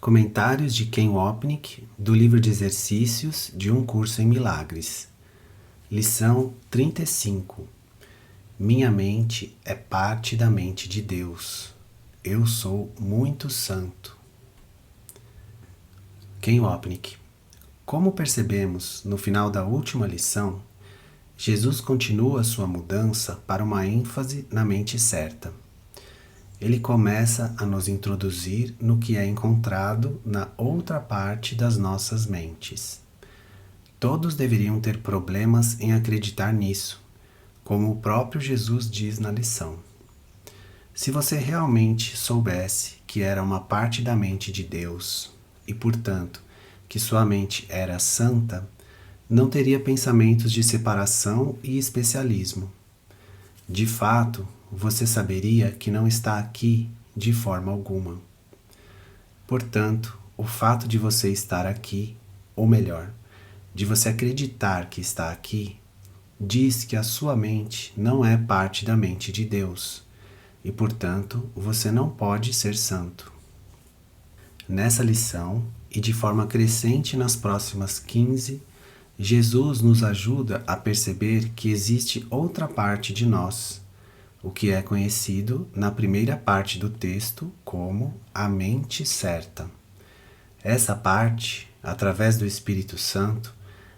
Comentários de Ken Wapnick, do livro de exercícios de um curso em milagres. Lição 35. Minha mente é parte da mente de Deus. Eu sou muito santo. Ken Wapnick. Como percebemos no final da última lição, Jesus continua sua mudança para uma ênfase na mente certa. Ele começa a nos introduzir no que é encontrado na outra parte das nossas mentes. Todos deveriam ter problemas em acreditar nisso, como o próprio Jesus diz na lição. Se você realmente soubesse que era uma parte da mente de Deus, e portanto, que sua mente era santa, não teria pensamentos de separação e especialismo. De fato, você saberia que não está aqui de forma alguma. Portanto, o fato de você estar aqui, ou melhor, de você acreditar que está aqui, diz que a sua mente não é parte da mente de Deus, e portanto, você não pode ser santo. Nessa lição, e de forma crescente nas próximas 15, Jesus nos ajuda a perceber que existe outra parte de nós, o que é conhecido na primeira parte do texto como a mente certa. Essa parte, através do Espírito Santo,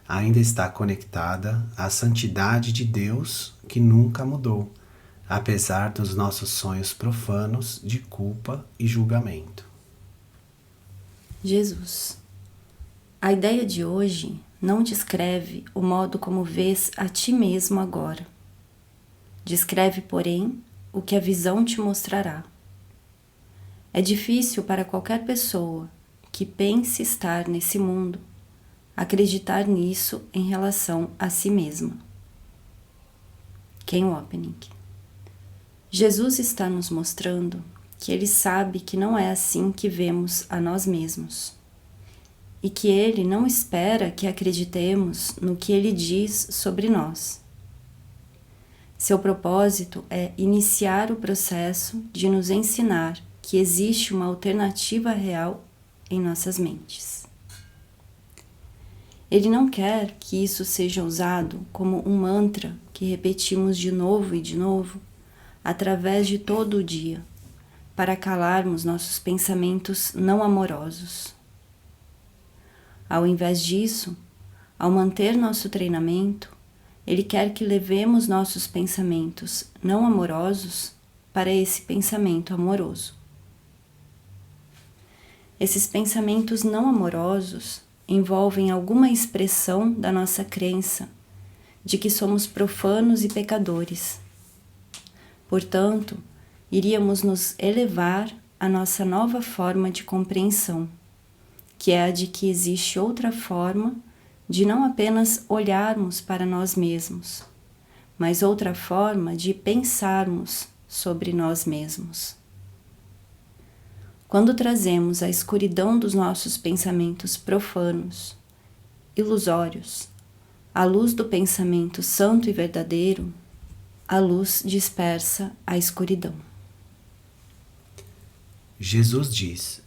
ainda está conectada à santidade de Deus que nunca mudou, apesar dos nossos sonhos profanos de culpa e julgamento. Jesus. A ideia de hoje não descreve o modo como vês a ti mesmo agora. Descreve, porém, o que a visão te mostrará. É difícil para qualquer pessoa que pense estar nesse mundo acreditar nisso em relação a si mesma. Ken Wapnick. Jesus está nos mostrando que ele sabe que não é assim que vemos a nós mesmos e que ele não espera que acreditemos no que ele diz sobre nós. Seu propósito é iniciar o processo de nos ensinar que existe uma alternativa real em nossas mentes. Ele não quer que isso seja usado como um mantra que repetimos de novo e de novo, através de todo o dia, para calarmos nossos pensamentos não amorosos. Ao invés disso, ao manter nosso treinamento, ele quer que levemos nossos pensamentos não amorosos para esse pensamento amoroso. Esses pensamentos não amorosos envolvem alguma expressão da nossa crença de que somos profanos e pecadores. Portanto, iríamos nos elevar à nossa nova forma de compreensão, que é a de que existe outra forma de não apenas olharmos para nós mesmos, mas outra forma de pensarmos sobre nós mesmos. Quando trazemos a escuridão dos nossos pensamentos profanos, ilusórios, à luz do pensamento santo e verdadeiro, a luz dispersa a escuridão. Jesus diz: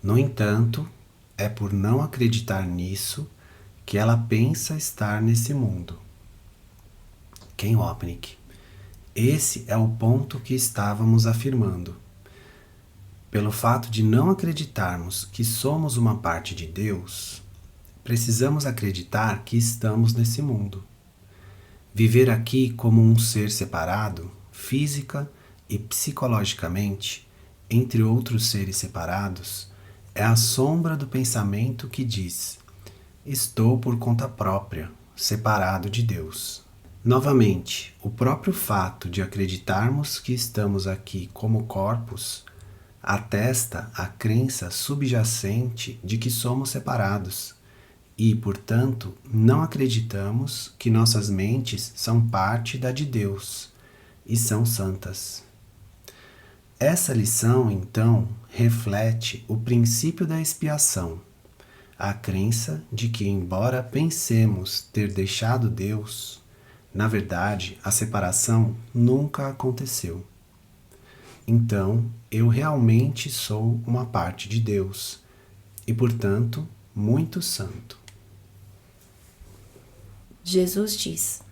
no entanto, é por não acreditar nisso que ela pensa estar nesse mundo. Ken Wapnick. Esse é o ponto que estávamos afirmando. Pelo fato de não acreditarmos que somos uma parte de Deus, precisamos acreditar que estamos nesse mundo. Viver aqui como um ser separado, física e psicologicamente, entre outros seres separados, é a sombra do pensamento que diz: estou por conta própria, separado de Deus. Novamente, o próprio fato de acreditarmos que estamos aqui como corpos atesta a crença subjacente de que somos separados e, portanto, não acreditamos que nossas mentes são parte da de Deus e são santas. Essa lição, então, reflete o princípio da expiação, a crença de que, embora pensemos ter deixado Deus, na verdade, a separação nunca aconteceu. Então, eu realmente sou uma parte de Deus, e, portanto, muito santo. Jesus diz: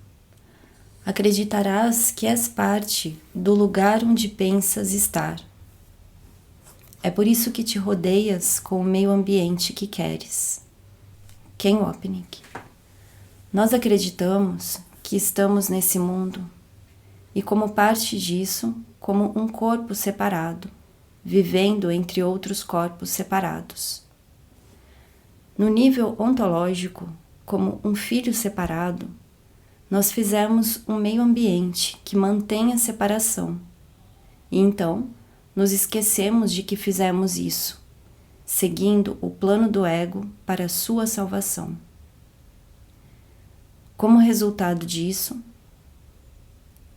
acreditarás que és parte do lugar onde pensas estar. É por isso que te rodeias com o meio ambiente que queres. Ken Wapnick. Nós acreditamos que estamos nesse mundo e, como parte disso, como um corpo separado, vivendo entre outros corpos separados. No nível ontológico, como um filho separado, nós fizemos um meio ambiente que mantém a separação. E então, nos esquecemos de que fizemos isso, seguindo o plano do ego para a sua salvação. Como resultado disso,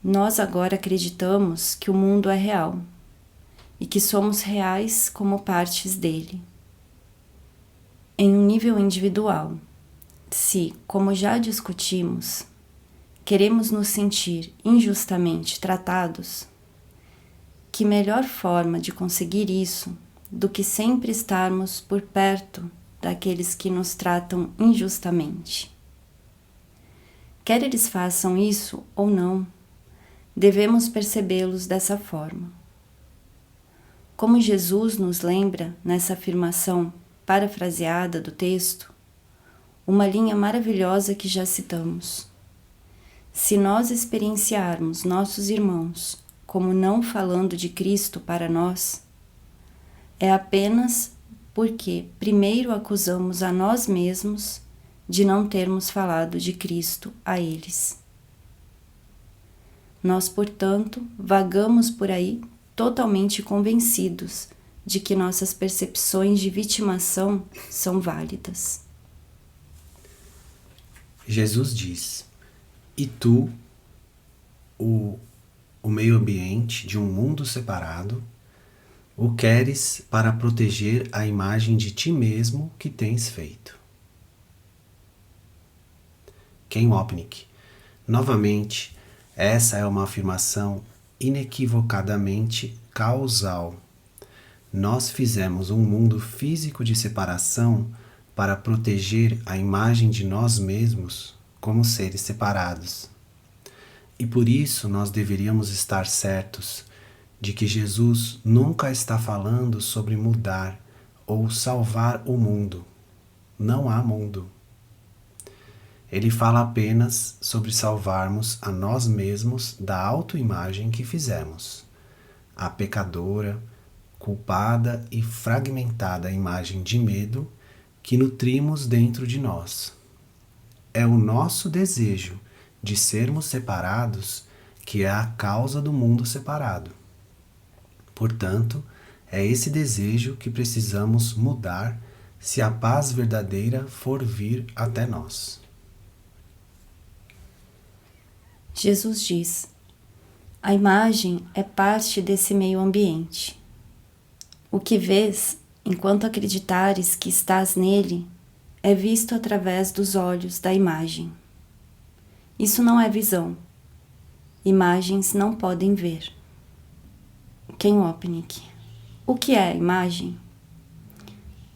nós agora acreditamos que o mundo é real e que somos reais como partes dele. Em um nível individual, se, como já discutimos, queremos nos sentir injustamente tratados, que melhor forma de conseguir isso do que sempre estarmos por perto daqueles que nos tratam injustamente? Quer eles façam isso ou não, devemos percebê-los dessa forma. Como Jesus nos lembra nessa afirmação parafraseada do texto, uma linha maravilhosa que já citamos: se nós experienciarmos nossos irmãos como não falando de Cristo para nós, é apenas porque primeiro acusamos a nós mesmos de não termos falado de Cristo a eles. Nós, portanto, vagamos por aí totalmente convencidos de que nossas percepções de vitimação são válidas. Jesus diz: e tu, o meio ambiente de um mundo separado, o queres para proteger a imagem de ti mesmo que tens feito. Ken Wapnick. Novamente, essa é uma afirmação inequivocadamente causal. Nós fizemos um mundo físico de separação para proteger a imagem de nós mesmos como seres separados. E por isso nós deveríamos estar certos de que Jesus nunca está falando sobre mudar ou salvar o mundo. Não há mundo. Ele fala apenas sobre salvarmos a nós mesmos da autoimagem que fizemos, a pecadora, culpada e fragmentada imagem de medo que nutrimos dentro de nós. É o nosso desejo de sermos separados que é a causa do mundo separado. Portanto, é esse desejo que precisamos mudar se a paz verdadeira for vir até nós. Jesus diz: a imagem é parte desse meio ambiente. O que vês, enquanto acreditares que estás nele, é visto através dos olhos da imagem. Isso não é visão. Imagens não podem ver. Ken Wapnick. O que é a imagem?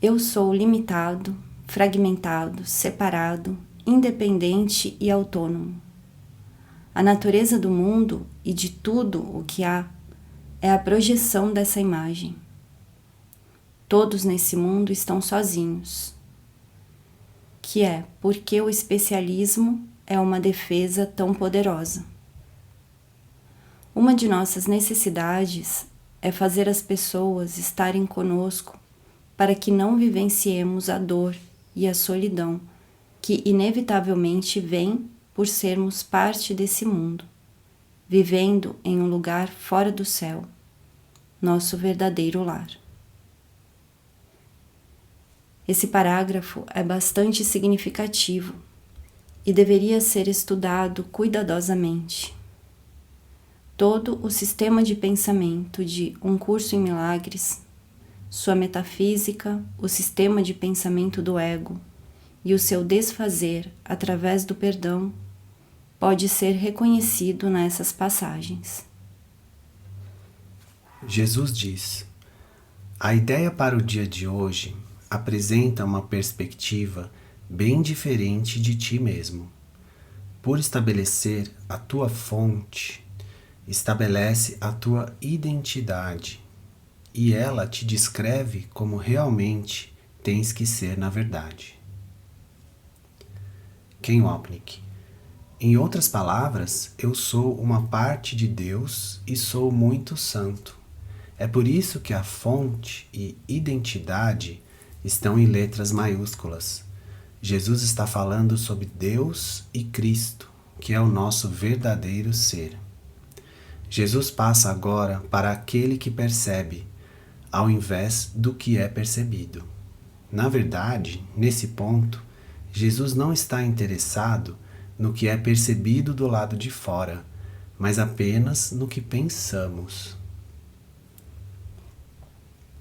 Eu sou limitado, fragmentado, separado, independente e autônomo. A natureza do mundo e de tudo o que há é a projeção dessa imagem. Todos nesse mundo estão sozinhos, que é porque o especialismo é uma defesa tão poderosa. Uma de nossas necessidades é fazer as pessoas estarem conosco para que não vivenciemos a dor e a solidão que inevitavelmente vem por sermos parte desse mundo, vivendo em um lugar fora do céu, nosso verdadeiro lar. Esse parágrafo é bastante significativo e deveria ser estudado cuidadosamente. Todo o sistema de pensamento de Um Curso em Milagres, sua metafísica, o sistema de pensamento do ego e o seu desfazer através do perdão pode ser reconhecido nessas passagens. Jesus diz: a ideia para o dia de hoje apresenta uma perspectiva bem diferente de ti mesmo. Por estabelecer a tua fonte, estabelece a tua identidade e ela te descreve como realmente tens que ser na verdade. Ken Wapnick. Em outras palavras, eu sou uma parte de Deus e sou muito santo. É por isso que a fonte e identidade estão em letras maiúsculas. Jesus está falando sobre Deus e Cristo, que é o nosso verdadeiro ser. Jesus passa agora para aquele que percebe, ao invés do que é percebido. Na verdade, nesse ponto, Jesus não está interessado no que é percebido do lado de fora, mas apenas no que pensamos.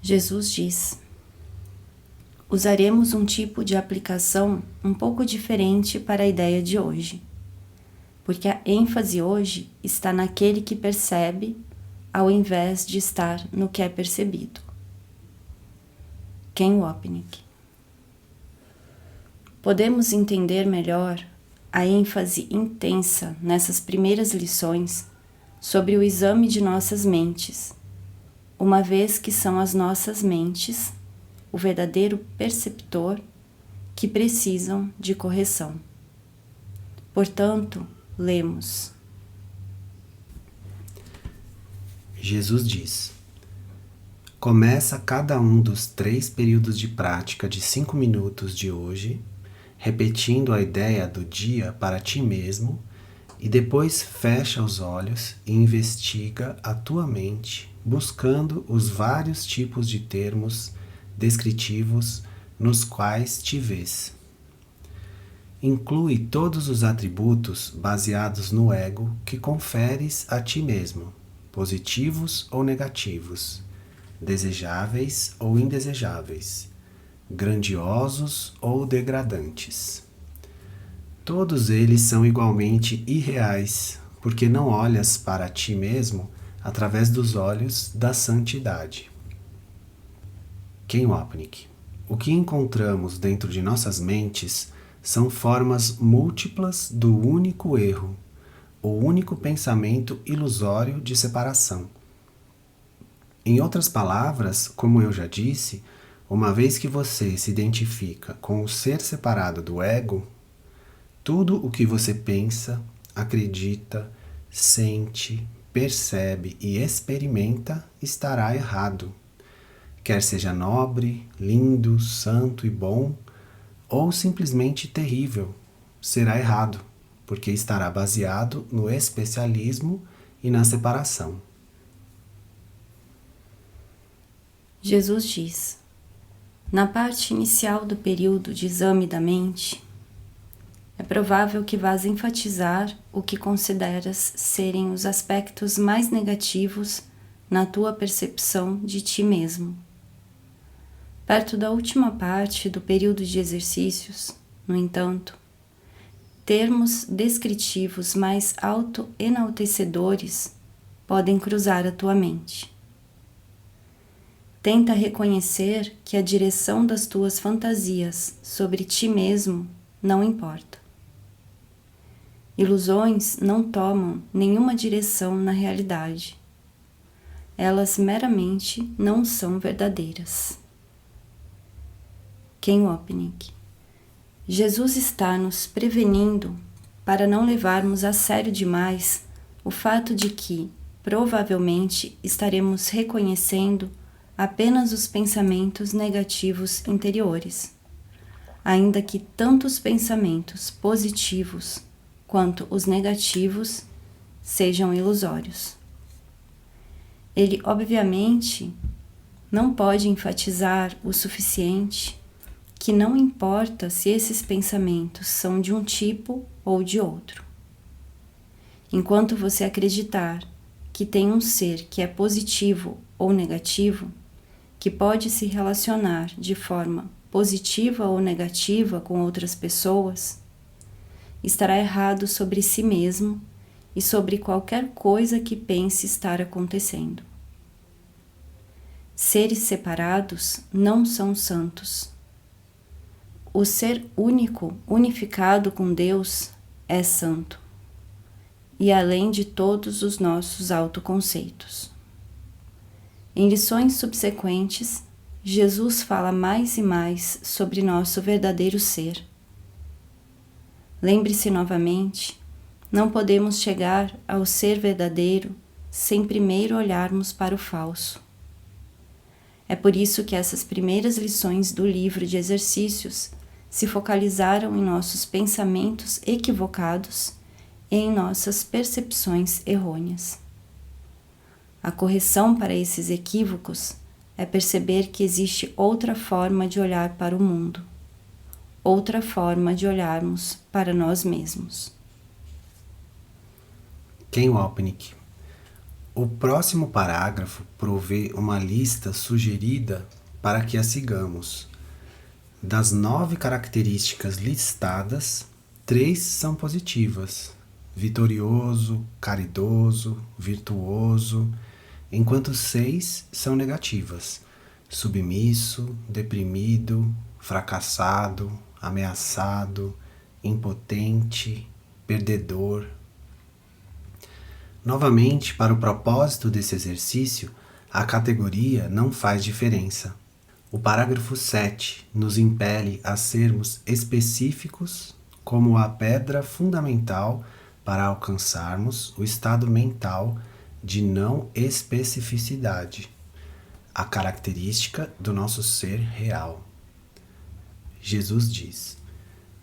Jesus diz: usaremos um tipo de aplicação um pouco diferente para a ideia de hoje, porque a ênfase hoje está naquele que percebe, ao invés de estar no que é percebido. Ken Wapnick. Podemos entender melhor a ênfase intensa nessas primeiras lições sobre o exame de nossas mentes, uma vez que são as nossas mentes, o verdadeiro perceptor, que precisam de correção. Portanto, lemos. Jesus diz: começa cada um dos 3 períodos de prática de 5 minutos de hoje, repetindo a ideia do dia para ti mesmo, e depois fecha os olhos e investiga a tua mente, buscando os vários tipos de termos descritivos nos quais te vês. Inclui todos os atributos baseados no ego que conferes a ti mesmo, positivos ou negativos, desejáveis ou indesejáveis, grandiosos ou degradantes. Todos eles são igualmente irreais, porque não olhas para ti mesmo através dos olhos da santidade. Ken Wapnick. O que encontramos dentro de nossas mentes são formas múltiplas do único erro, o único pensamento ilusório de separação. Em outras palavras, como eu já disse, uma vez que você se identifica com o ser separado do ego, tudo o que você pensa, acredita, sente, percebe e experimenta estará errado. Quer seja nobre, lindo, santo e bom, ou simplesmente terrível, será errado, porque estará baseado no especialismo e na separação. Jesus diz: na parte inicial do período de exame da mente, é provável que vás enfatizar o que consideras serem os aspectos mais negativos na tua percepção de ti mesmo. Perto da última parte do período de exercícios, no entanto, termos descritivos mais auto-enaltecedores podem cruzar a tua mente. Tenta reconhecer que a direção das tuas fantasias sobre ti mesmo não importa. Ilusões não tomam nenhuma direção na realidade. Elas meramente não são verdadeiras. Ken Wapnick. Jesus está nos prevenindo para não levarmos a sério demais o fato de que, provavelmente, estaremos reconhecendo apenas os pensamentos negativos interiores, ainda que tanto os pensamentos positivos quanto os negativos sejam ilusórios. Ele, obviamente, não pode enfatizar o suficiente que não importa se esses pensamentos são de um tipo ou de outro. Enquanto você acreditar que tem um ser que é positivo ou negativo, que pode se relacionar de forma positiva ou negativa com outras pessoas, estará errado sobre si mesmo e sobre qualquer coisa que pense estar acontecendo. Seres separados não são santos, O ser único, unificado com Deus, é santo, e além de todos os nossos autoconceitos. Em lições subsequentes, Jesus fala mais e mais sobre nosso verdadeiro ser. Lembre-se novamente, não podemos chegar ao ser verdadeiro sem primeiro olharmos para o falso. É por isso que essas primeiras lições do livro de exercícios se focalizaram em nossos pensamentos equivocados e em nossas percepções errôneas. A correção para esses equívocos é perceber que existe outra forma de olhar para o mundo, outra forma de olharmos para nós mesmos. Ken Wapnick. O próximo parágrafo provê uma lista sugerida para que a sigamos. Das 9 características listadas, 3 são positivas: vitorioso, caridoso, virtuoso, enquanto 6 são negativas: submisso, deprimido, fracassado, ameaçado, impotente, perdedor. Novamente, para o propósito desse exercício, a categoria não faz diferença. O parágrafo 7 nos impele a sermos específicos como a pedra fundamental para alcançarmos o estado mental de não especificidade, a característica do nosso ser real. Jesus diz: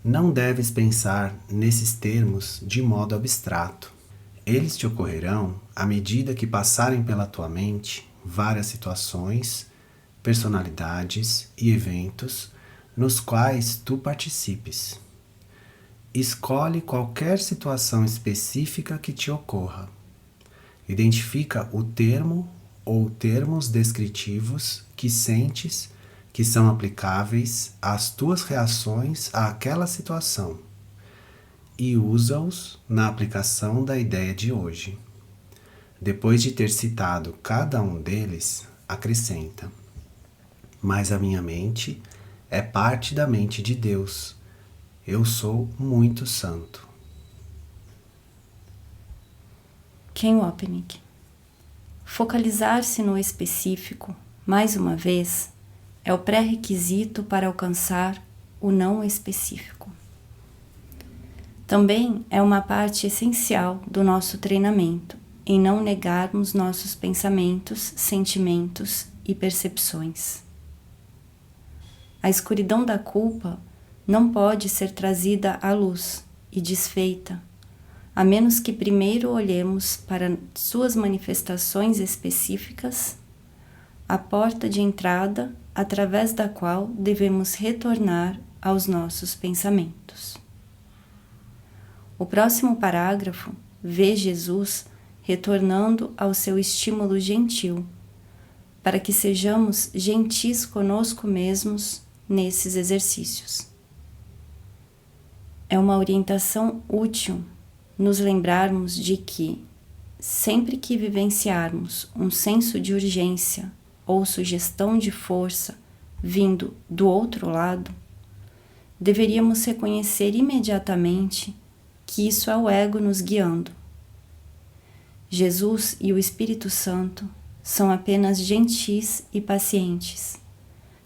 não deves pensar nesses termos de modo abstrato. Eles te ocorrerão à medida que passarem pela tua mente várias situações, personalidades e eventos nos quais tu participes. Escolhe qualquer situação específica que te ocorra. Identifica o termo ou termos descritivos que sentes que são aplicáveis às tuas reações àquela situação e usa-os na aplicação da ideia de hoje. Depois de ter citado cada um deles, acrescenta: mas a minha mente é parte da mente de Deus. Eu sou muito santo. Ken Wapnick. Focalizar-se no específico, mais uma vez, é o pré-requisito para alcançar o não específico. Também é uma parte essencial do nosso treinamento em não negarmos nossos pensamentos, sentimentos e percepções. A escuridão da culpa não pode ser trazida à luz e desfeita, a menos que primeiro olhemos para suas manifestações específicas, a porta de entrada através da qual devemos retornar aos nossos pensamentos. O próximo parágrafo vê Jesus retornando ao seu estímulo gentil, para que sejamos gentis conosco mesmos nesses exercícios. É uma orientação útil nos lembrarmos de que, sempre que vivenciarmos um senso de urgência ou sugestão de força vindo do outro lado, deveríamos reconhecer imediatamente que isso é o ego nos guiando. Jesus e o Espírito Santo são apenas gentis e pacientes,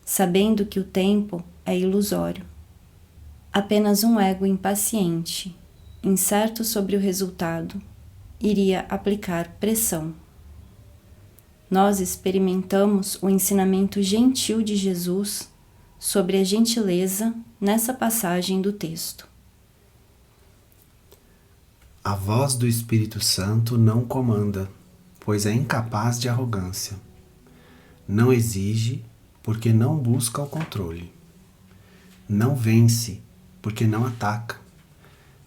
sabendo que o tempo é ilusório. Apenas um ego impaciente, incerto sobre o resultado, iria aplicar pressão. Nós experimentamos o ensinamento gentil de Jesus sobre a gentileza nessa passagem do texto. A voz do Espírito Santo não comanda, pois é incapaz de arrogância. Não exige, porque não busca o controle. Não vence, porque não ataca.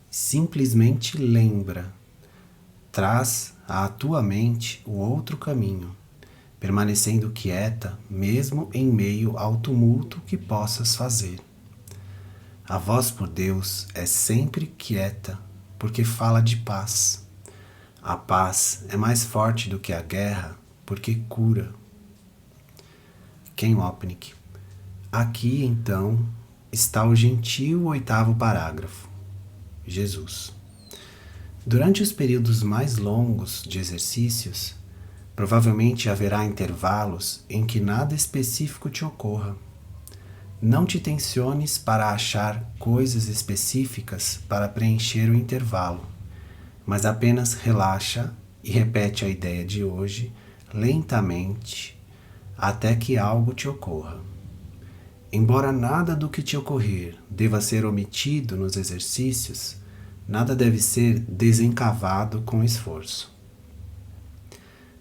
Simplesmente lembra. Traz à tua mente o outro caminho, permanecendo quieta mesmo em meio ao tumulto que possas fazer. A voz por Deus é sempre quieta, porque fala de paz. A paz é mais forte do que a guerra, porque cura. Ken Wapnick. Aqui, então, está o gentil 8º parágrafo. Jesus. Durante os períodos mais longos de exercícios, provavelmente haverá intervalos em que nada específico te ocorra. Não te tensiones para achar coisas específicas para preencher o intervalo, mas apenas relaxa e repete a ideia de hoje lentamente até que algo te ocorra. Embora nada do que te ocorrer deva ser omitido nos exercícios, nada deve ser desencavado com esforço.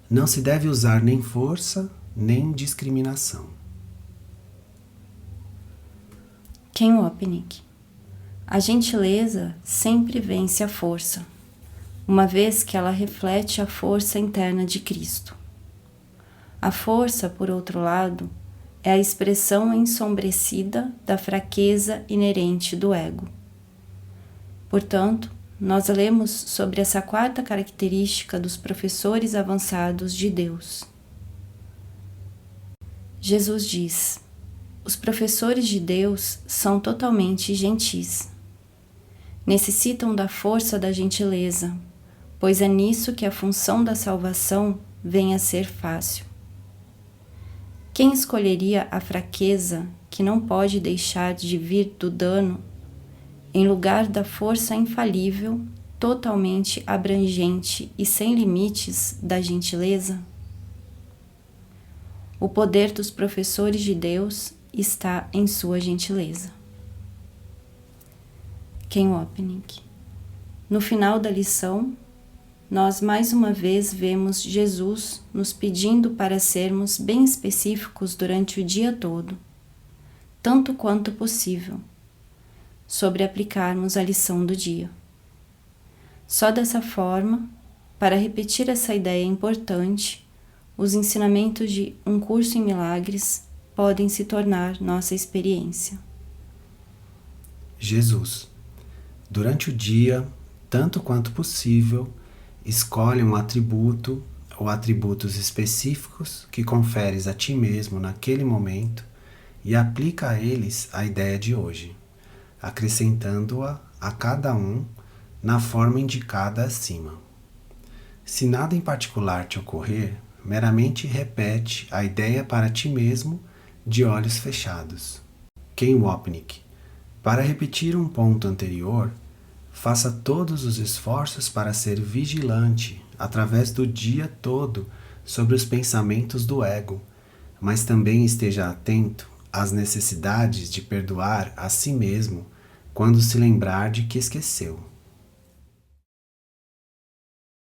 Não se deve usar nem força, nem discriminação. Ken Wapnick. A gentileza sempre vence a força, uma vez que ela reflete a força interna de Cristo. A força, por outro lado, é a expressão ensombrecida da fraqueza inerente do ego. Portanto, nós lemos sobre essa quarta característica dos professores avançados de Deus. Jesus diz: os professores de Deus são totalmente gentis. Necessitam da força da gentileza, pois é nisso que a função da salvação vem a ser fácil. Quem escolheria a fraqueza que não pode deixar de vir do dano, em lugar da força infalível, totalmente abrangente e sem limites da gentileza? O poder dos professores de Deus está em sua gentileza. Ken Wapnick. No final da lição, nós mais uma vez vemos Jesus nos pedindo para sermos bem específicos durante o dia todo, tanto quanto possível, sobre aplicarmos a lição do dia. Só dessa forma, para repetir essa ideia importante, os ensinamentos de Um Curso em Milagres podem se tornar nossa experiência. Jesus. Durante o dia, tanto quanto possível, escolhe um atributo ou atributos específicos que conferes a ti mesmo naquele momento e aplica a eles a ideia de hoje, acrescentando-a a cada um na forma indicada acima. Se nada em particular te ocorrer, meramente repete a ideia para ti mesmo de olhos fechados. Ken Wapnick. Para repetir um ponto anterior, faça todos os esforços para ser vigilante através do dia todo sobre os pensamentos do ego, mas também esteja atento às necessidades de perdoar a si mesmo quando se lembrar de que esqueceu.